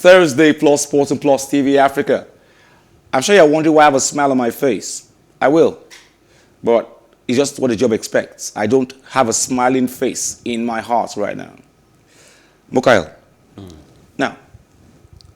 Thursday, Plus Sports and Plus TV Africa. I'm sure you're wondering why I have a smile on my face. I will. But it's just what the job expects. I don't have a smiling face in my heart right now. Mukail. Now,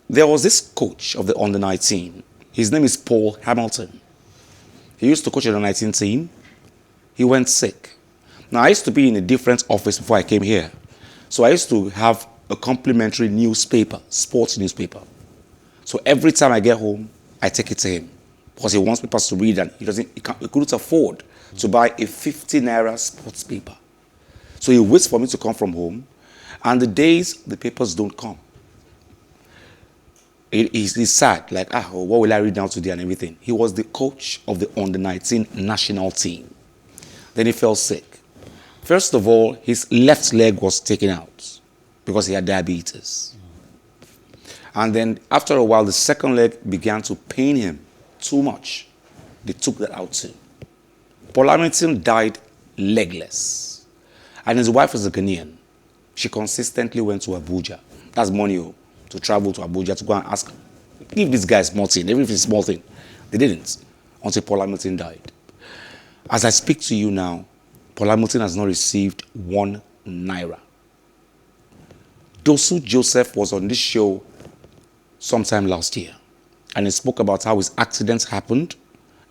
there was this coach of the under-19. His name is Paul Hamilton. He used to coach the under-19 team. He went sick. Now, I used to be in a different office before I came here. So I used to have a complimentary newspaper, sports newspaper. So every time I get home, I take it to him because he wants papers to read and he couldn't afford to buy a 50 naira sports paper. So he waits for me to come from home, and the days the papers don't come, he's sad, like, what will I read now today and everything. He was the coach of the under-19 national team. Then he fell sick. First of all, his left leg was taken out because he had diabetes. And then after a while, the second leg began to pain him too much. They took that out too. Paul Hamilton died legless. And his wife was a Ghanaian. She consistently went to Abuja. That's money to travel to Abuja to go and ask, give this guy a small thing, even if it's a small thing. They didn't until Paul Hamilton died. As I speak to you now, Paul Hamilton has not received 1 naira. Dosu Joseph was on this show sometime last year, and he spoke about how his accident happened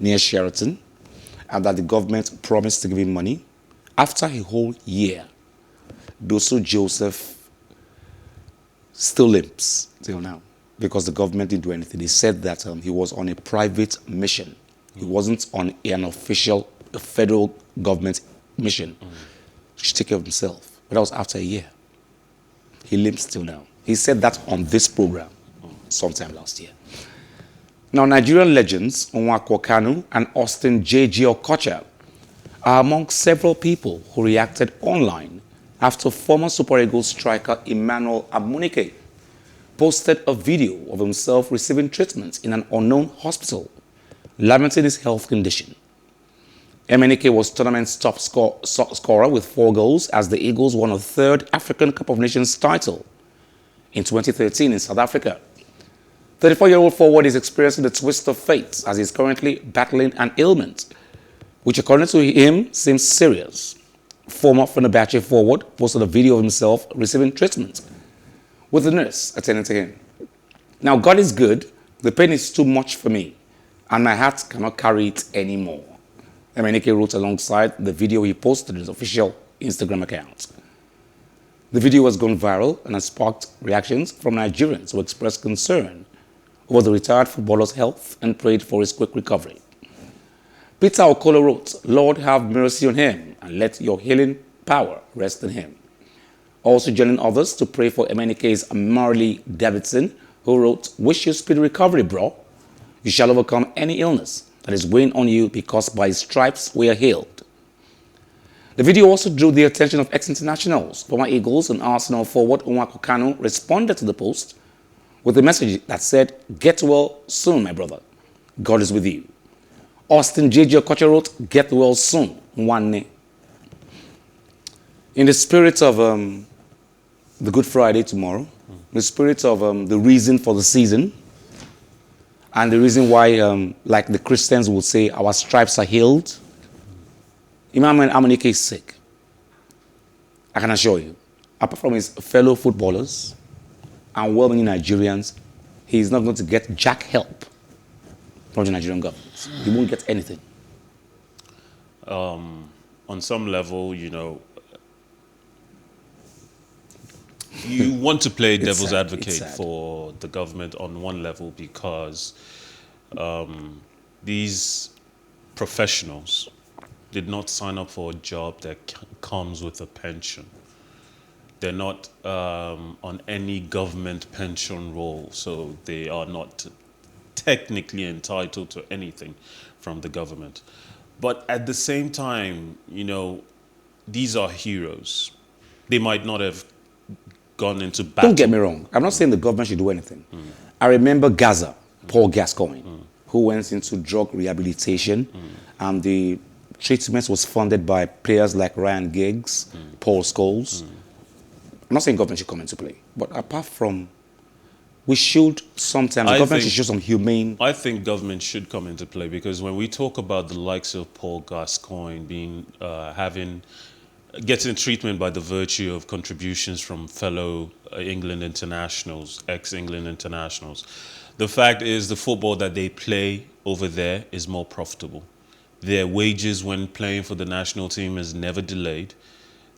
near Sheraton and that the government promised to give him money. After a whole year, Dosu Joseph still limps till now because the government didn't do anything. They said that he was on a private mission. He wasn't on an official federal government mission. He should take care of himself. But that was after a year. He limps till now. He said that on this program sometime last year. Now, Nigerian legends Nwankwo Kanu and Austin J.G. Okocha are among several people who reacted online after former Super Eagles striker Emmanuel Amunike posted a video of himself receiving treatment in an unknown hospital, lamenting his health condition. Amunike was tournament's top scorer with 4 goals as the Eagles won a 3rd African Cup of Nations title in 2013 in South Africa. 34-year-old forward is experiencing the twist of fate as he is currently battling an ailment, which according to him seems serious. Former Fenerbahce forward posted a video of himself receiving treatment with the nurse attending to him. Now, God is good. The pain is too much for me, and my heart cannot carry it anymore. Emmanuel wrote alongside the video he posted on his official Instagram account. The video has gone viral and has sparked reactions from Nigerians who expressed concern over the retired footballer's health and prayed for his quick recovery. Peter Okolo wrote, "Lord, have mercy on him and let your healing power rest in him." Also joining others to pray for Emanike's Marley Davidson, who wrote, "Wish you speedy recovery, bro. You shall overcome any illness that is weighing on you because by his stripes we are healed." The video also drew the attention of ex-internationals. Former Eagles and Arsenal forward Nwankwo Kanu responded to the post with a message that said, "Get well soon, my brother. God is with you." Austin J.J. Okocha wrote, "Get well soon, Nwanne." In the spirit of the Good Friday tomorrow, the spirit of the reason for the season, and the reason why, like the Christians would say, our stripes are healed, Emmanuel Amunike is sick. I can assure you, apart from his fellow footballers and well-meaning Nigerians, he is not going to get jack help from the Nigerian government. He won't get anything. On some level, you know, you want to play devil's advocate for the government on one level because these professionals did not sign up for a job that comes with a pension. They're not on any government pension roll, so they are not technically entitled to anything from the government. But at the same time, you know, these are heroes. They might not have gone into battle. Don't get me wrong. I'm not saying the government should do anything. I remember Gaza, Paul Gascoigne, who went into drug rehabilitation, and the treatment was funded by players like Ryan Giggs, Paul Scholes. I'm not saying government should come into play, but apart from we should sometimes, the government should show some humane. I think government should come into play, because when we talk about the likes of Paul Gascoigne being getting treatment by the virtue of contributions from fellow England internationals, ex-England internationals, the fact is the football that they play over there is more profitable. Their wages when playing for the national team is never delayed.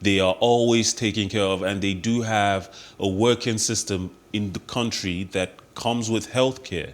They are always taken care of, and they do have a working system in the country that comes with health care.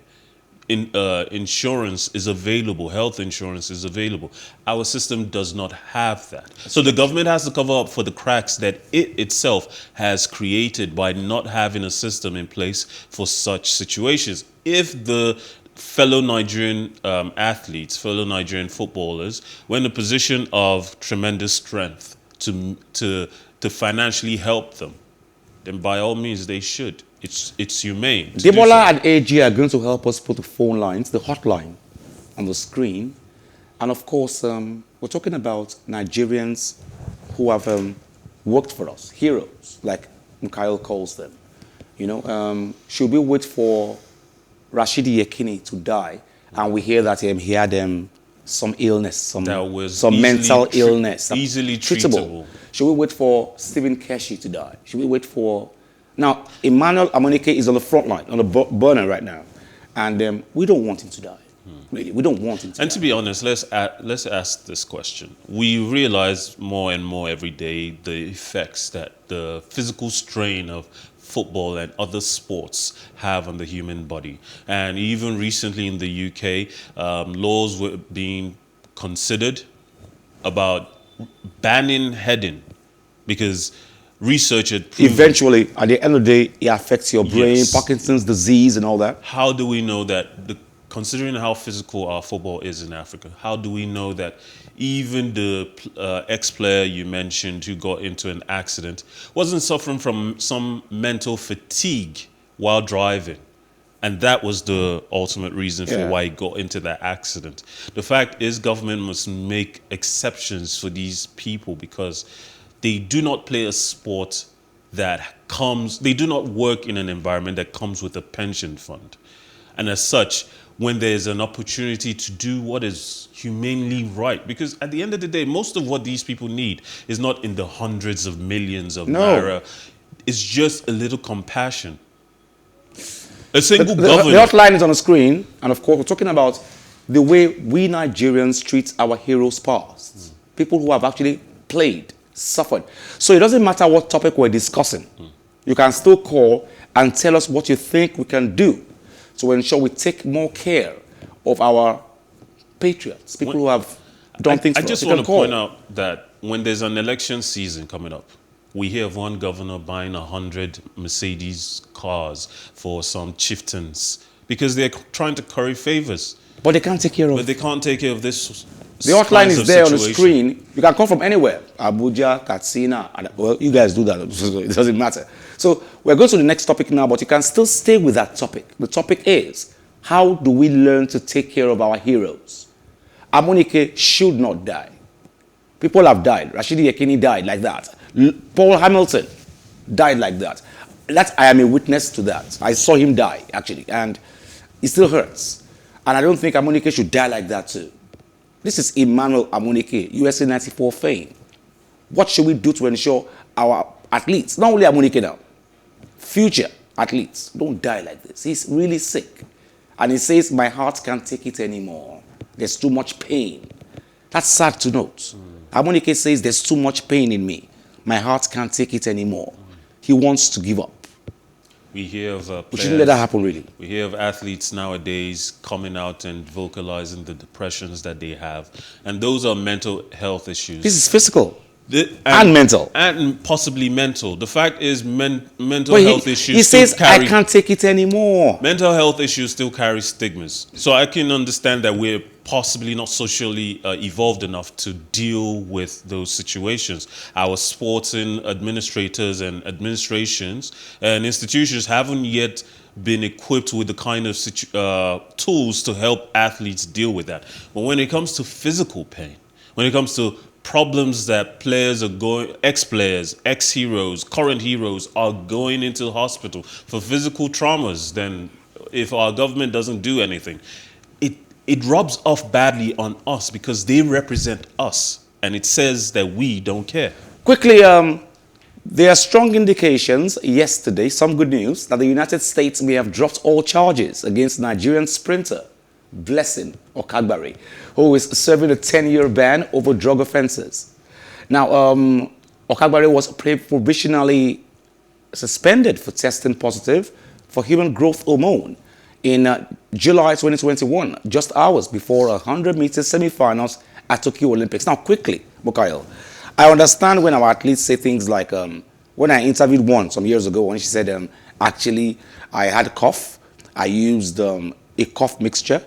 Insurance is available, health insurance is available. Our system does not have that. So the government has to cover up for the cracks that it itself has created by not having a system in place for such situations. If the fellow Nigerian athletes, fellow Nigerian footballers were in a position of tremendous strength to financially help them, then by all means they should. It's humane. Debola and AG are going to help us put the phone lines, the hotline, on the screen. And of course, we're talking about Nigerians who have worked for us, heroes, like Mikhail calls them. You know, should we wait for Rashidi Yekini to die, and we hear that he had some illness, some mental illness, easily treatable. Should we wait for Stephen Keshi to die? Should we wait for... Now, Emmanuel Amunike is on the front line, on the burner right now, and we don't want him to die. Really, we don't want him to die. And to be honest, let's ask this question. We realize more and more every day the effects that the physical strain of football and other sports have on the human body. And even recently in the UK, laws were being considered about banning heading, because research had proven... Eventually, at the end of the day, it affects your brain, Yes. Parkinson's disease and all that. How do we know that, considering how physical our football is in Africa, how do we know that even the ex-player you mentioned who got into an accident wasn't suffering from some mental fatigue while driving? And that was the ultimate reason for why he got into that accident. The fact is, government must make exceptions for these people, because they do not play a sport they do not work in an environment that comes with a pension fund. And as such, when there's an opportunity to do what is humanely right, because at the end of the day, most of what these people need is not in the hundreds of millions of naira. It's just a little compassion. A single government. The hotline is on the screen, and of course, we're talking about the way we Nigerians treat our heroes past. People who have actually played, suffered. So it doesn't matter what topic we're discussing. You can still call and tell us what you think we can do to ensure we take more care of our patriots, people who have done things for us. I just want to point out that when there's an election season coming up, we hear of one governor buying 100 Mercedes cars for some chieftains because they're trying to curry favors. But they can't take care of... But they can't take care of this. The hotline is there on the screen. You can call from anywhere. Abuja, Katsina. Well, you guys do that. It doesn't matter. So we're going to the next topic now, but you can still stay with that topic. The topic is, how do we learn to take care of our heroes? Amunike should not die. People have died. Rashidi Yekini died like that. Paul Hamilton died like that. I am a witness to that. I saw him die, actually, and it still hurts. And I don't think Amunike should die like that too. This is Emmanuel Amunike, USA 94 fame. What should we do to ensure our athletes, not only Amunike now, future athletes, don't die like this? He's really sick. And he says, my heart can't take it anymore. There's too much pain. That's sad to note. Amunike says, there's too much pain in me. My heart can't take it anymore. He wants to give up. We hear of we shouldn't let that happen, really. We hear of athletes nowadays coming out and vocalizing the depressions that they have. And those are mental health issues. This is physical and mental. And possibly mental. The fact is mental health issues he says, I can't take it anymore. Mental health issues still carry stigmas. So I can understand that we're possibly not socially evolved enough to deal with those situations. Our sporting administrators and administrations and institutions haven't yet been equipped with the kind of tools to help athletes deal with that. But when it comes to physical pain, when it comes to problems that players are going, ex-players, ex-heroes, current heroes are going into the hospital for physical traumas, then if our government doesn't do anything, it rubs off badly on us because they represent us, and it says that we don't care. Quickly, there are strong indications yesterday, some good news, that the United States may have dropped all charges against Nigerian sprinter Blessing Okagbare, who is serving a 10-year ban over drug offenses. Now, Okagbare was provisionally suspended for testing positive for human growth hormone in July 2021, just hours before 100-meter semi-finals at Tokyo Olympics. Now, quickly, Bukayo, I understand when our athletes say things like, when I interviewed one some years ago, when she said, actually, I had a cough. I used a cough mixture.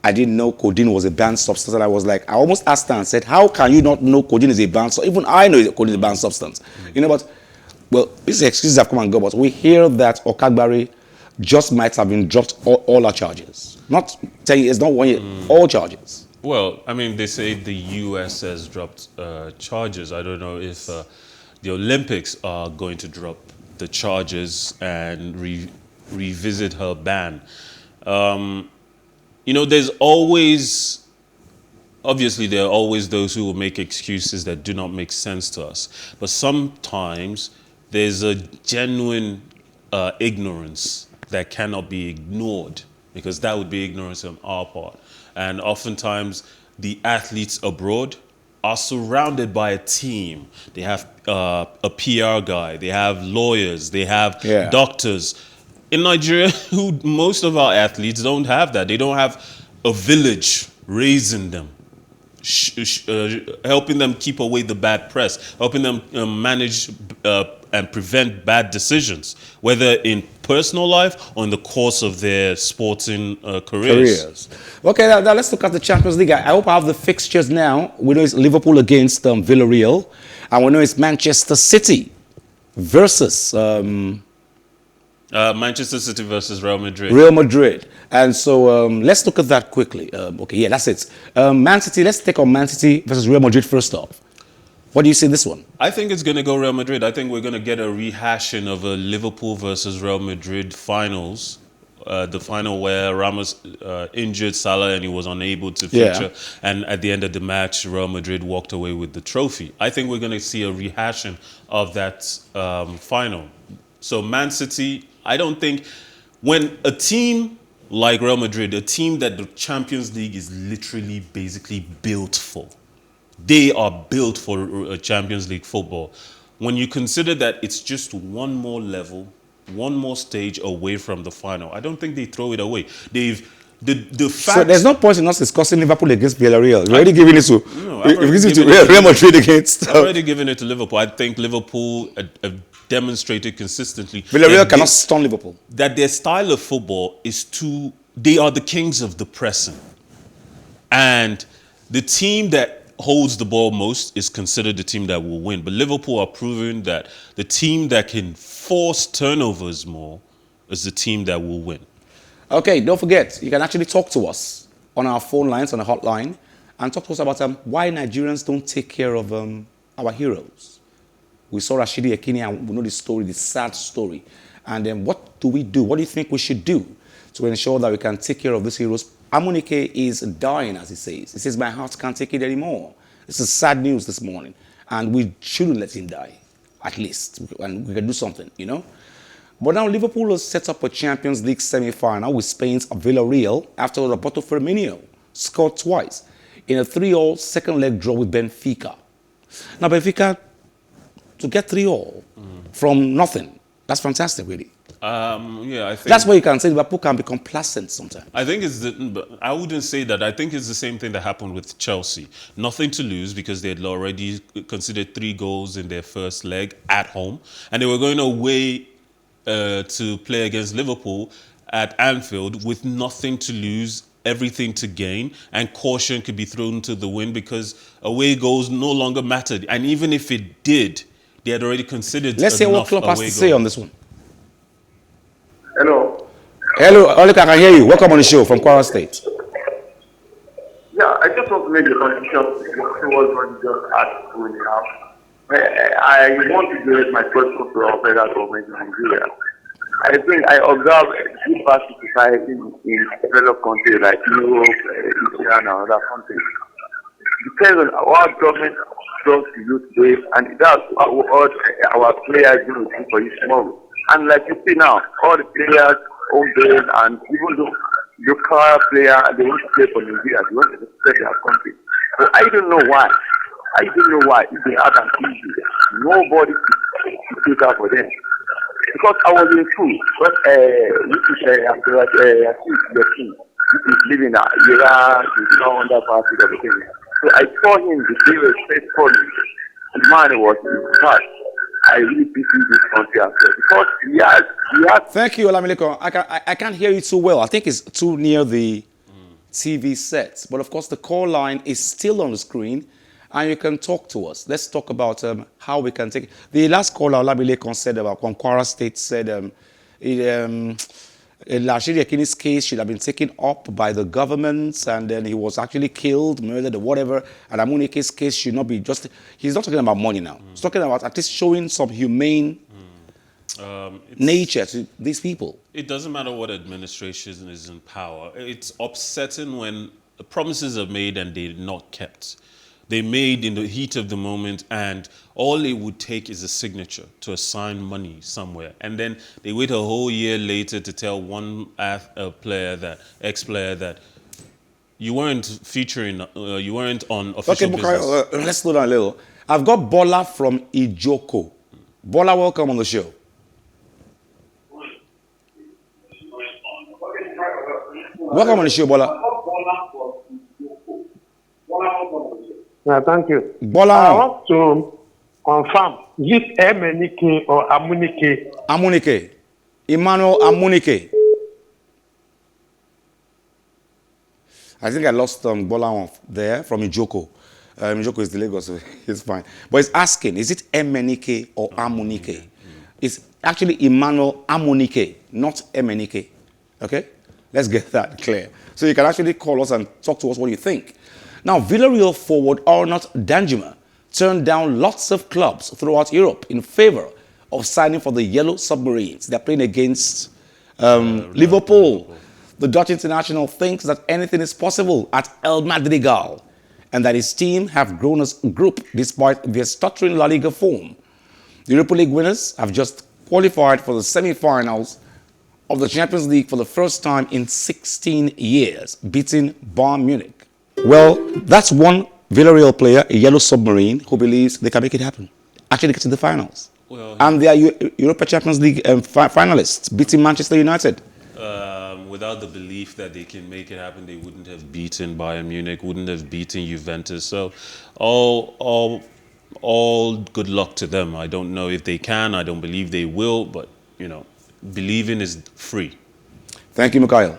I didn't know codeine was a banned substance. And I was like, I almost asked her and said, how can you not know codeine is a banned substance? Even I know codeine is a banned substance. You know, but, well, these excuses have come and go, but we hear that Okagbare just might have been dropped all our charges. Not 10 years, not 1 year, all charges. Well, I mean, they say the U.S. has dropped charges. I don't know if the Olympics are going to drop the charges and revisit her ban. You know, there's always, obviously, there are always those who will make excuses that do not make sense to us. But sometimes there's a genuine ignorance that cannot be ignored, because that would be ignorance on our part. And oftentimes, the athletes abroad are surrounded by a team. They have a PR guy, they have lawyers, they have doctors. In Nigeria, most of our athletes don't have that. They don't have a village raising them, helping them keep away the bad press, helping them manage and prevent bad decisions, whether in personal life or in the course of their sporting careers. Okay, now let's look at the Champions League. I hope I have the fixtures now. We know it's Liverpool against Villareal, and we know it's Manchester City versus Manchester City versus Real Madrid. Real Madrid. And so let's look at that quickly. Okay, yeah, that's it. Man City, let's take on Man City versus Real Madrid first off. What do you see this one? I think it's going to go Real Madrid. I think we're going to get a rehashing of a Liverpool versus Real Madrid finals. The final where Ramos injured Salah and he was unable to feature. And at the end of the match, Real Madrid walked away with the trophy. I think we're going to see a rehashing of that final. So Man City, I don't think, when a team like Real Madrid, a team that the Champions League is literally basically built for, they are built for Champions League football. When you consider that it's just one more level, one more stage away from the final, I don't think they throw it away. The fact. So there's no point in us discussing Liverpool against Villarreal. You're already giving it to Real Madrid against. I've already given it to Liverpool. I think Liverpool have demonstrated consistently. Villarreal cannot stun Liverpool. That their style of football is they are the kings of the pressing. And the team that holds the ball most is considered the team that will win. But Liverpool are proving that the team that can force turnovers more is the team that will win. Okay, don't forget, you can actually talk to us on our phone lines, on the hotline, and talk to us about why Nigerians don't take care of our heroes. We saw Rashidi Ekini and we know the story, the sad story. And then what do we do? What do you think we should do to ensure that we can take care of these heroes? Amunike is dying, as he says. He says, my heart can't take it anymore. This is sad news this morning. And we shouldn't let him die, at least. And we can do something, you know? But now Liverpool has set up a Champions League semi-final with Spain's Villareal after Roberto Firmino scored twice in a 3-all second leg draw with Benfica. Now Benfica, to get 3-all from nothing, that's fantastic, really. Yeah, I think that's why you can say Liverpool can be complacent sometimes. I think I wouldn't say that. I think it's the same thing that happened with Chelsea. Nothing to lose because they had already considered 3 goals in their first leg at home, and they were going away to play against Liverpool at Anfield with nothing to lose, everything to gain, and caution could be thrown to the wind because away goals no longer mattered. And even if it did, they had already considered. Let's hear what Klopp has to say on this one. Hello. Hello, Olika, I can hear you. Welcome on the show from Kwara State. Yeah, I just want to make a contribution towards what you just asked to now. I want to direct my question to our federal government in Nigeria. I think I observe university society in developed countries like Europe, Israel, and other countries. Depends on what government does to you today, and that's what our players do for you tomorrow. And like you see now, all the players, home base, and even though local player, they want to play for Nigeria, they want to represent their country. But I don't know why. I don't know why. If they have an issue, nobody to take out for them. Because I was in school, but which is the king, which is living in Iran, is now under party of the king. So I saw him the day respectful. The man was in fact. I really pity this country as well because he has. Thank you, Olamileko. I can't hear you too well. I think it's too near the TV set. But of course, the call line is still on the screen, and you can talk to us. Let's talk about how we can take it. The last caller, Olamileko, said about Kwara State said Lashidi Ekini's case should have been taken up by the government, and then he was actually killed, murdered, or whatever. And Amunike's case should not be just. He's not talking about money now. He's talking about at least showing some humane nature to these people. It doesn't matter what administration is in power. It's upsetting when promises are made and they're not kept. They made in the heat of the moment, and all it would take is a signature to assign money somewhere. And then they wait a whole year later to tell one ex-player that you weren't featuring, you weren't on official business. Let's slow down a little. I've got Bola from Ijoko. Bola, welcome on the show. Welcome on the show, Bola. Thank you. Bola. I want to confirm, is it Emenike or Amunike? Amunike. Emmanuel Amunike. I think I lost Bola there from Ijoko. Ijoko is the Lagos, so it's fine. But it's asking, is it Emenike or Amunike? It's actually Emmanuel Amunike, not Emenike. Okay? Let's get that clear. So you can actually call us and talk to us what you think. Now, Villareal forward Arnaud Danjuma turned down lots of clubs throughout Europe in favor of signing for the Yellow Submarines. They're playing against Liverpool. The Dutch international thinks that anything is possible at El Madrigal and that his team have grown as a group despite their stuttering La Liga form. The Europa League winners have just qualified for the semi-finals of the Champions League for the first time in 16 years, beating Bayern Munich. Well, that's one Villareal player, a Yellow Submarine, who believes they can make it happen. Actually get to the finals. Well, and they are Europa Champions League finalists, beating Manchester United. Without the belief that they can make it happen, they wouldn't have beaten Bayern Munich, wouldn't have beaten Juventus. So all good luck to them. I don't know if they can. I don't believe they will. But, you know, believing is free. Thank you, Mikhail.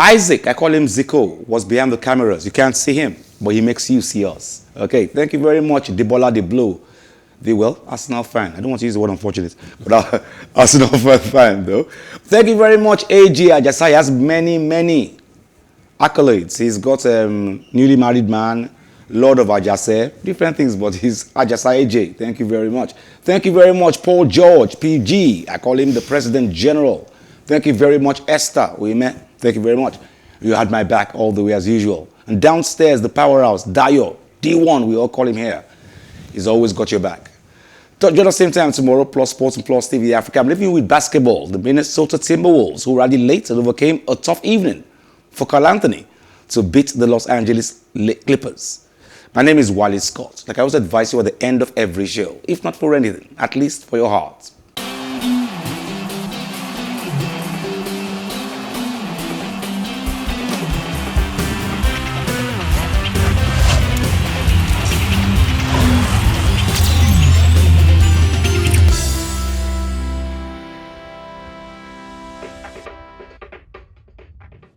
Isaac, I call him Zico, was behind the cameras. You can't see him, but he makes you see us. Okay, thank you very much, Debola De Blue. Arsenal fan. I don't want to use the word unfortunate, but Arsenal fan though. Thank you very much, AJ Ajasa. He has many accolades. He's got newly married man, Lord of Ajase, different things, but he's Ajasa AJ. Thank you very much. Thank you very much, Paul George, PG. I call him the President General. Thank you very much, Esther. We met. Thank you very much. You had my back all the way as usual. And downstairs, the powerhouse, Dayo, D1, we all call him here. He's always got your back. Join us same time tomorrow, Plus Sports and Plus TV Africa. I'm leaving you with basketball. The Minnesota Timberwolves, who rallied late and overcame a tough evening for Carl Anthony to beat the Los Angeles Clippers. My name is Wally Scott. Like I always advise you at the end of every show, if not for anything, at least for your heart.